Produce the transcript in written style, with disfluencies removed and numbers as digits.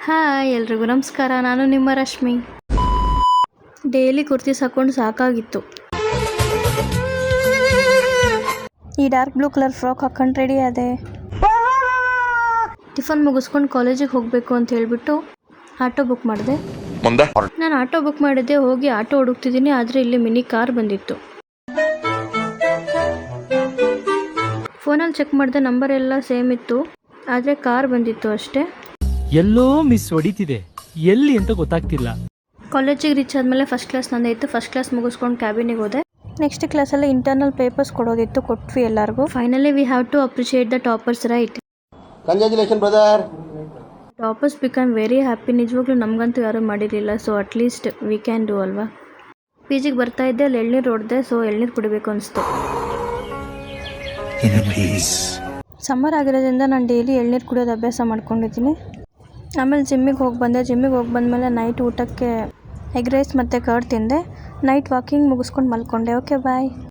Hi ಎಲ್ರಿಗೂ ನಮಸ್ಕಾರ. ನಾನು ನಿಮ್ಮ ರಶ್ಮಿ. ಡೈಲಿ ಕುರ್ತೀಸ್ ಹಾಕೊಂಡು ಸಾಕಾಗಿತ್ತು. ಈ ಡಾರ್ಕ್ ಬ್ಲೂ ಕಲರ್ ಫ್ರಾಕ್ ಹಾಕೊಂಡು ರೆಡಿ ಆದೆ. ಟಿಫನ್ ಮುಗಿಸ್ಕೊಂಡು ಕಾಲೇಜಿಗೆ ಹೋಗಬೇಕು ಅಂತ ಹೇಳ್ಬಿಟ್ಟು ಆಟೋ ಬುಕ್ ಮಾಡಿದೆ. ನಾನು ಆಟೋ ಬುಕ್ ಮಾಡಿದ್ದೆ, ಹೋಗಿ ಆಟೋ ಹುಡುಕ್ತಿದ್ದೀನಿ. ಆದರೆ ಇಲ್ಲಿ ಮಿನಿ ಕಾರ್ ಬಂದಿತ್ತು. ಫೋನಲ್ಲಿ ಚೆಕ್ ಮಾಡಿದೆ, ನಂಬರ್ ಎಲ್ಲ ಸೇಮ್ ಇತ್ತು, ಆದರೆ ಕಾರ್ ಬಂದಿತ್ತು ಅಷ್ಟೇ. ಎಲ್ಲೋ ಮಿಸ್ ಹೊಡಿತಿದೆ, ಎಲ್ಲಿ ಅಂತ ಗೊತ್ತಾಗ್ತಿಲ್ಲ. ಕಾಲೇಜಿಗೆ ರೀಚ್ ಆದಮೇಲೆ ಫಸ್ಟ್ ಕ್ಲಾಸ್ ನಂದೇ ಇತ್ತು. ಫಸ್ಟ್ ಕ್ಲಾಸ್ ಮುಗಿಸ್ಕೊಂಡು ಕ್ಯಾಬಿನಿಗೆ ಹೋದೆ. ನೆಕ್ಸ್ಟ್ ಕ್ಲಾಸಲ್ಲಿ ಇಂಟರ್ನಲ್ ಪೇಪರ್ಸ್ ಕೊಡೋದಿತ್ತು, ಕೊಟ್ವಿ ಎಲ್ಲರಿಗೂ. Finally we have to appreciate the toppers, right? Congratulation brother. Toppers become very happy. ನಿಜವಾಗ್ಲೂ ನಮಗಂತೂ ಯಾರೂ ಮಾಡಿರಲಿಲ್ಲ, so at least we can do ಅಲ್ವಾ. ಪಿ ಜಿಗೆ ಬರ್ತಾ ಇದ್ದೆ, ಅಲ್ಲಿ ಎಳ್ನೀರು ಹೊಡೆದೆ, ಸೊ ಎಳ್ನೀರು ಕುಡಿಬೇಕು ಅನಿಸ್ತು. ಸಮ್ಮರ್ ಆಗಿರೋದ್ರಿಂದ ನಾನು ಡೈಲಿ ಎಳ್ನೀರು ಕುಡಿಯೋದು ಅಭ್ಯಾಸ ಮಾಡ್ಕೊಂಡಿದ್ದೀನಿ. ಆಮೇಲೆ ಜಿಮ್ಮಿಗೆ ಹೋಗಿ ಬಂದೆ. ಜಿಮ್ಮಿಗೆ ಹೋಗಿ ಬಂದಮೇಲೆ ನೈಟ್ ಊಟಕ್ಕೆ ಎಗ್ ರೈಸ್ ಮತ್ತು ಕರ್ಡ್ ತಿಂದೆ. ನೈಟ್ ವಾಕಿಂಗ್ ಮುಗಿಸ್ಕೊಂಡು ಮಲ್ಕೊಂಡೆ. Okay bye.